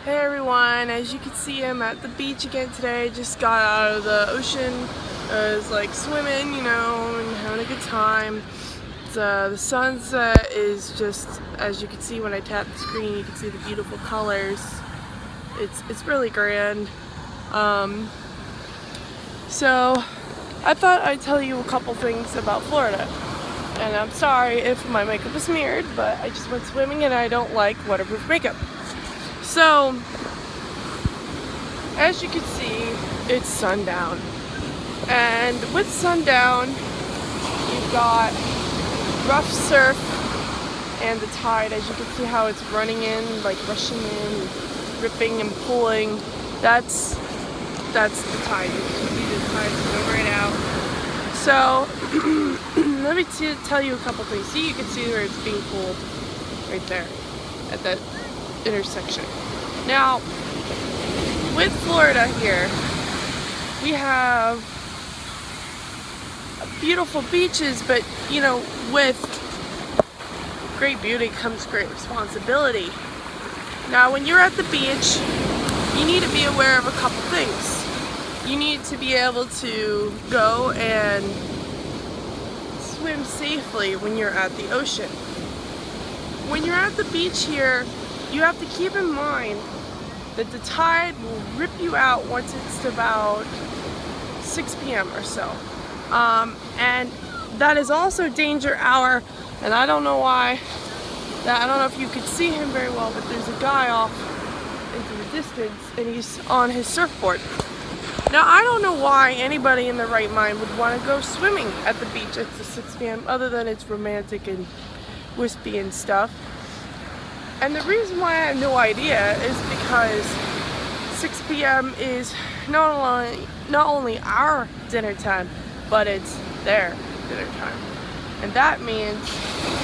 Hey everyone, as you can see I'm at the beach again today. Just got out of the ocean. I was like swimming, and having a good time. The sunset is just, as you can see when I tap the screen, you can see the beautiful colors. It's really grand. So I thought I'd tell you a couple things about Florida. And I'm sorry if my makeup is smeared, but I just went swimming and I don't like waterproof makeup. So, as you can see, it's sundown. And with sundown, you've got rough surf and the tide. As you can see how it's running in, like rushing in, ripping and pulling. That's the tide. You can see the tide's going right out. So, let me tell you a couple things. See, you can see where it's being pulled right there at that intersection. Now, with Florida here, we have beautiful beaches, but with great beauty comes great responsibility. Now, when you're at the beach, you need to be aware of a couple things. You need to be able to go and swim safely when you're at the ocean. When you're at the beach here, you have to keep in mind that the tide will rip you out once it's about 6 p.m. or so. And that is also danger hour, and I don't know why. I don't know if you could see him very well, but there's a guy off into the distance, and he's on his surfboard. Now, I don't know why anybody in their right mind would want to go swimming at the beach at 6 p.m. other than it's romantic and wispy and stuff. And the reason why I have no idea is because 6 p.m. is not only our dinner time, but it's their dinner time. And that means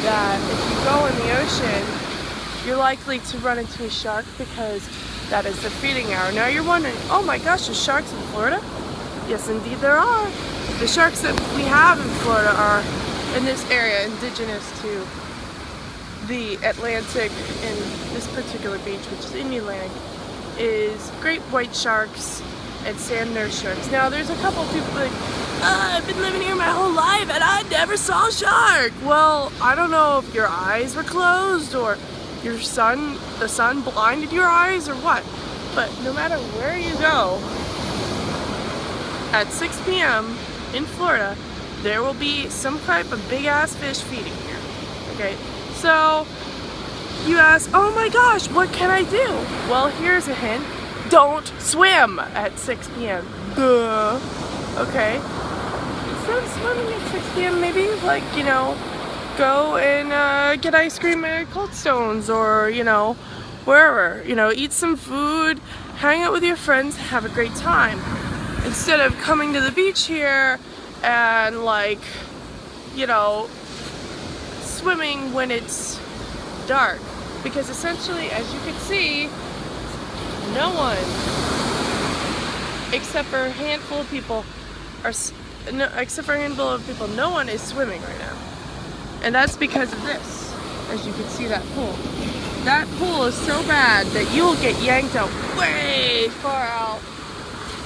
that if you go in the ocean, you're likely to run into a shark because that is their feeding hour. Now you're wondering, oh my gosh, there's sharks in Florida? Yes, indeed there are. The sharks that we have in Florida are in this area, indigenous to the Atlantic, and this particular beach, which is Indian Land, is great white sharks and sand nurse sharks. Now, there's a couple of people like, I've been living here my whole life and I never saw a shark. Well, I don't know if your eyes were closed or the sun blinded your eyes or what, but no matter where you go, at 6 p.m. in Florida, there will be some type of big ass fish feeding here. Okay. So you ask, oh my gosh, what can I do? Well, here's a hint. Don't swim at 6 p.m. Duh. Okay. Instead of swimming at 6 p.m., maybe go and get ice cream at Cold Stones or, wherever. Eat some food, hang out with your friends, have a great time. Instead of coming to the beach here and swimming when it's dark, because essentially, as you can see, no one except for a handful of people no one is swimming right now, and that's because of this. As you can see, that pool is so bad that you'll get yanked out way far out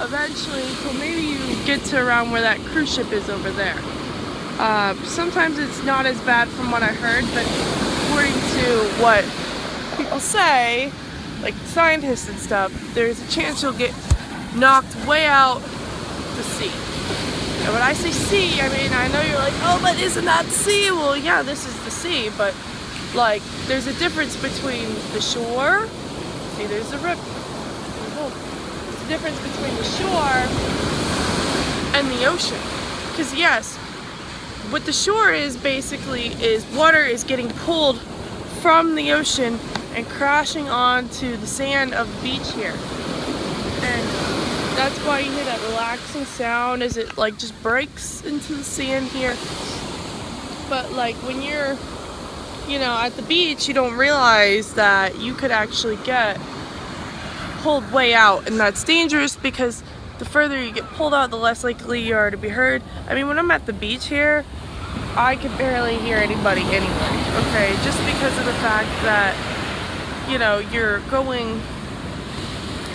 eventually, until maybe you get to around where that cruise ship is over there. Sometimes it's not as bad from what I heard, but according to what people say, like scientists and stuff, there's a chance you'll get knocked way out to sea. And when I say sea, I mean, I know you're like, oh, but isn't that the sea? Well, yeah, this is the sea, but there's a difference between the shore. See, there's a rip. There's a difference between the shore and the ocean. Because yes, what the shore is basically is water is getting pulled from the ocean and crashing onto the sand of the beach here. And that's why you hear that relaxing sound as it just breaks into the sand here. But when you're, at the beach, you don't realize that you could actually get pulled way out, and that's dangerous because the further you get pulled out, the less likely you are to be hurt. I mean, when I'm at the beach here, I can barely hear anybody anyway, okay? Just because of the fact that, you're going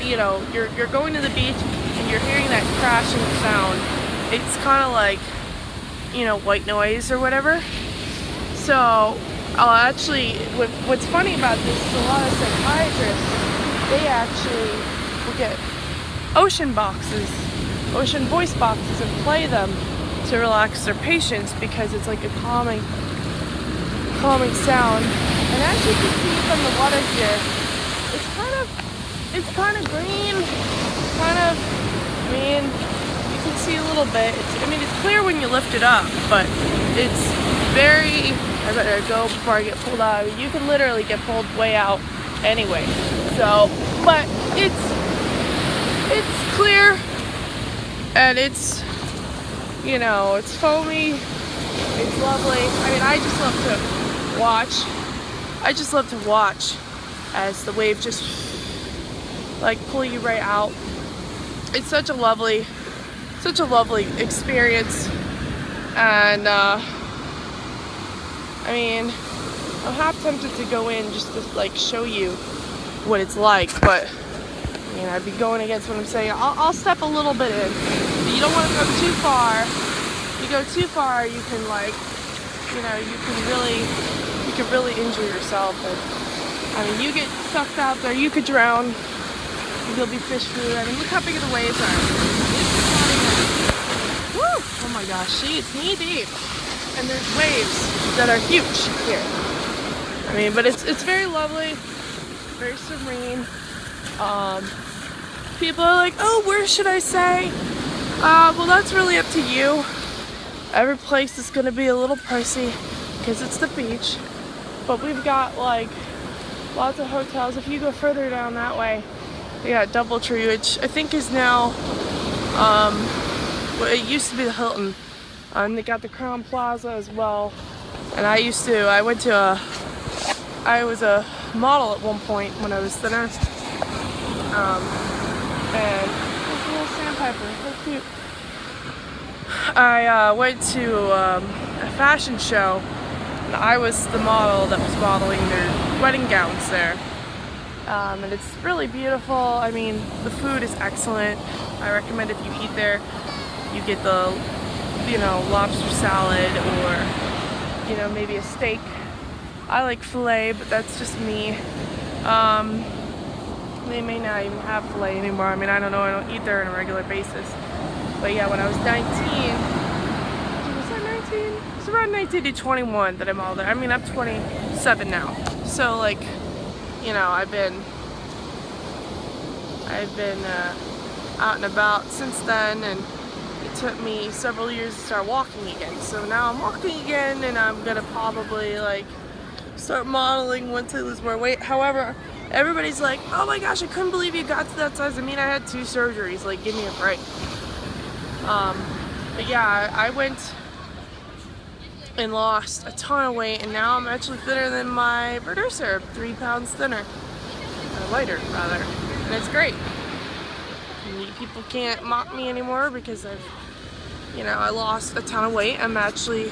you know, you're going to the beach and you're hearing that crashing sound. It's kind of like, you know, white noise or whatever. So I'll actually, what's funny about this is a lot of psychiatrists, they actually will get ocean voice boxes and play them to relax their patients because it's like a calming sound. And as you can see from the water here, it's kind of green, I mean, you can see a little bit. It's clear when you lift it up, but it's very, I better go before I get pulled out. You can literally get pulled way out anyway. So, but it's clear, and it's, you know, it's foamy, it's lovely. I mean, I just love to watch as the wave just like pull you right out. It's such a lovely experience. And I mean, I'm half tempted to go in just to like show you what it's like, but I mean, I'd be going against what I'm saying. I'll step a little bit in, but you don't want to go too far. If you go too far, you can like, you know, you can really injure yourself. And I mean, you get sucked out there, you could drown. There'll be fish food. I mean, look how big the waves are. Woo! Oh my gosh, see, it's knee deep. And there's waves that are huge here. I mean, but it's very lovely, very serene. People are like, oh, where should I stay? Well, that's really up to you. Every place is gonna be a little pricey because it's the beach. But we've got like lots of hotels. If you go further down that way, they got Doubletree, which I think is now, well, it used to be the Hilton. And they got the Crown Plaza as well. And I was a model at one point when I was thinner. And there's a little sandpiper, so cute. I went to a fashion show, and I was the model that was modeling their wedding gowns there. And it's really beautiful. I mean, the food is excellent. I recommend if you eat there, you get the, you know, lobster salad or, you know, maybe a steak. I like filet, but that's just me. They may not even have filet anymore. I mean, I don't know. I don't eat there on a regular basis. But yeah, when I was 19, was I 19? It was around 19 to 21 that I'm all there. I mean, I'm 27 now. So like, you know, I've been out and about since then, and it took me several years to start walking again. So now I'm walking again, and I'm gonna probably like start modeling once I lose more weight. However, everybody's like, oh my gosh, I couldn't believe you got to that size. I mean, I had 2 surgeries, like, give me a break. But yeah, I went and lost a ton of weight, and now I'm actually thinner than my producer, 3 pounds thinner, or lighter rather, and it's great. And people can't mock me anymore because I lost a ton of weight. I'm actually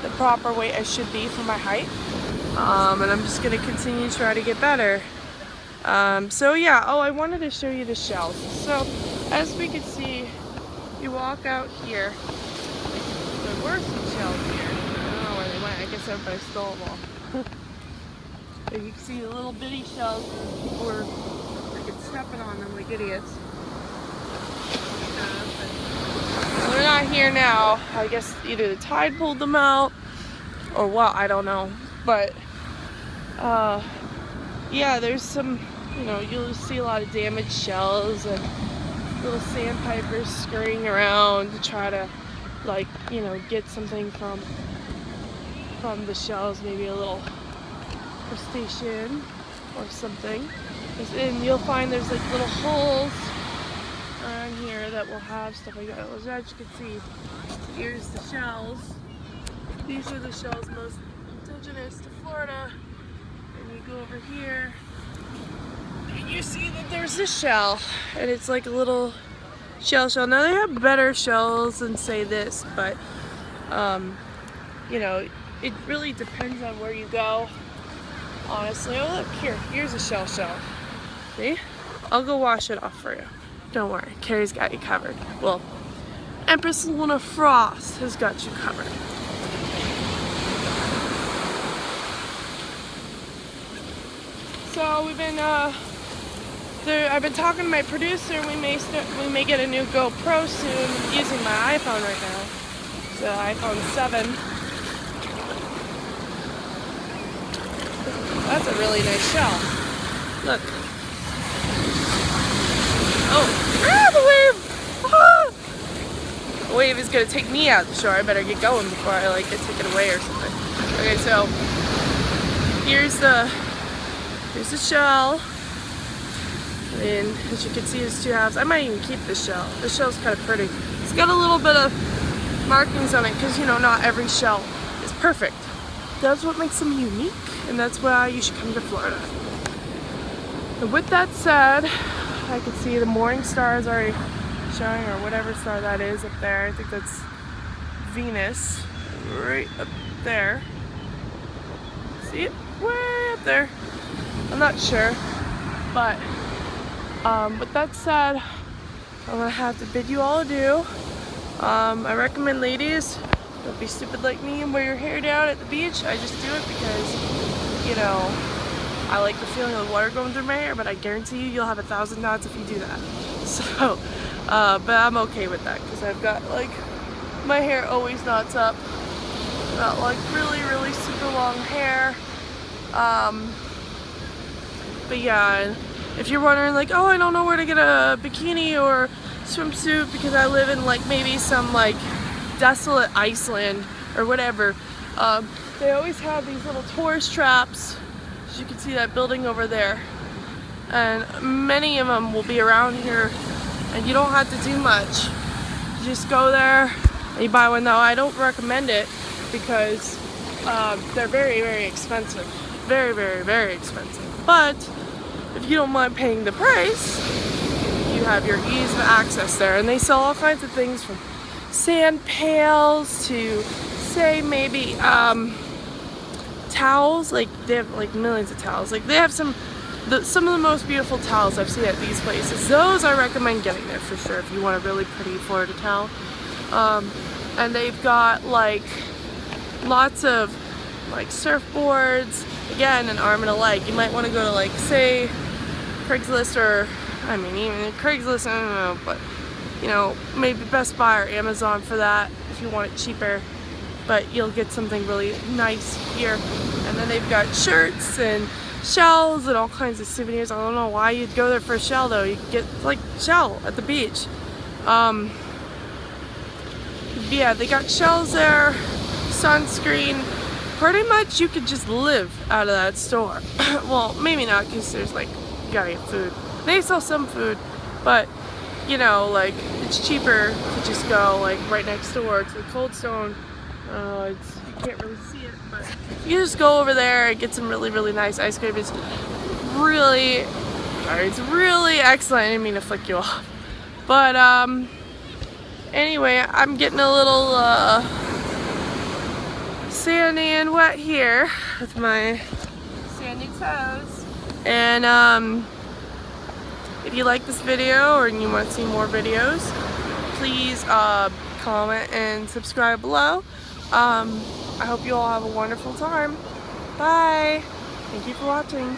the proper weight I should be for my height, and I'm just gonna continue to try to get better. So yeah, I wanted to show you the shells. So as we can see, you walk out here, there were some shells here. I don't know where they went. I guess everybody stole them all. But you can see the little bitty shells where people were freaking stepping on them like idiots. They're not here now. I guess either the tide pulled them out or what, I don't know. But yeah, there's some, you'll see a lot of damaged shells and little sandpipers scurrying around to try to, get something from the shells, maybe a little crustacean or something. And you'll find there's like little holes around here that will have stuff like that. As you can see, here's the shells. These are the shells most indigenous to Florida. And you go over here, and you see that there's this shell, and it's like a little shell. Now they have better shells than say this, but it really depends on where you go, honestly. Oh look, here's a shell. See? I'll go wash it off for you. Don't worry, Carrie's got you covered. Well, Empress Luna Frost has got you covered. So we've been I've been talking to my producer. We may get a new GoPro soon. I'm using my iPhone right now. It's the iPhone 7. That's a really nice shell. Look. Oh, the wave! Ah! The wave is gonna take me out the shore. I better get going before I like get taken away or something. Okay, so here's the shell. And as you can see, there's two halves. I might even keep this shell. This shell's kind of pretty. It's got a little bit of markings on it because, you know, not every shell is perfect. That's what makes them unique, and that's why you should come to Florida. And with that said, I can see the morning star is already showing, or whatever star that is up there. I think that's Venus, right up there. See it? Way up there. I'm not sure, but with that said, I'm gonna have to bid you all adieu. I recommend, ladies, don't be stupid like me and wear your hair down at the beach. I just do it because, you know, I like the feeling of the water going through my hair, but I guarantee you'll have 1,000 knots if you do that. So, but I'm okay with that because I've got, like, my hair always knots up. Got, like, really, really super long hair. But yeah, if you're wondering, like, oh, I don't know where to get a bikini or swimsuit because I live in, like, maybe some, like, desolate Iceland or whatever, they always have these little tourist traps. As you can see that building over there, and many of them will be around here, and you don't have to do much. You just go there and you buy one. Though I don't recommend it because they're very, very expensive. Very, very, very expensive. But if you don't mind paying the price, you have your ease of access there, and they sell all kinds of things from sand pails to, say, maybe towels. Like they have like millions of towels. Like they have some of the most beautiful towels I've seen at these places. Those I recommend getting there for sure if you want a really pretty Florida towel. And they've got like lots of like surfboards. Again, an arm and a leg. You might want to go to, like, say, Craigslist, or I mean even Craigslist, I don't know, but you know, maybe Best Buy or Amazon for that if you want it cheaper, but you'll get something really nice here. And then they've got shirts and shells and all kinds of souvenirs. I don't know why you'd go there for a shell though. You could get like shell at the beach. Yeah, they got shells there, sunscreen. Pretty much you could just live out of that store. Well, maybe not, because there's like, you gotta get food. They sell some food, but you know, like, it's cheaper to just go like right next door to the Cold Stone. You can't really see it, but you just go over there and get some really, really nice ice cream. It's really excellent. I didn't mean to flick you off. But anyway, I'm getting a little sandy and wet here with my sandy toes. And if you like this video or you want to see more videos, please comment and subscribe below. I hope you all have a wonderful time. Bye. Thank you for watching.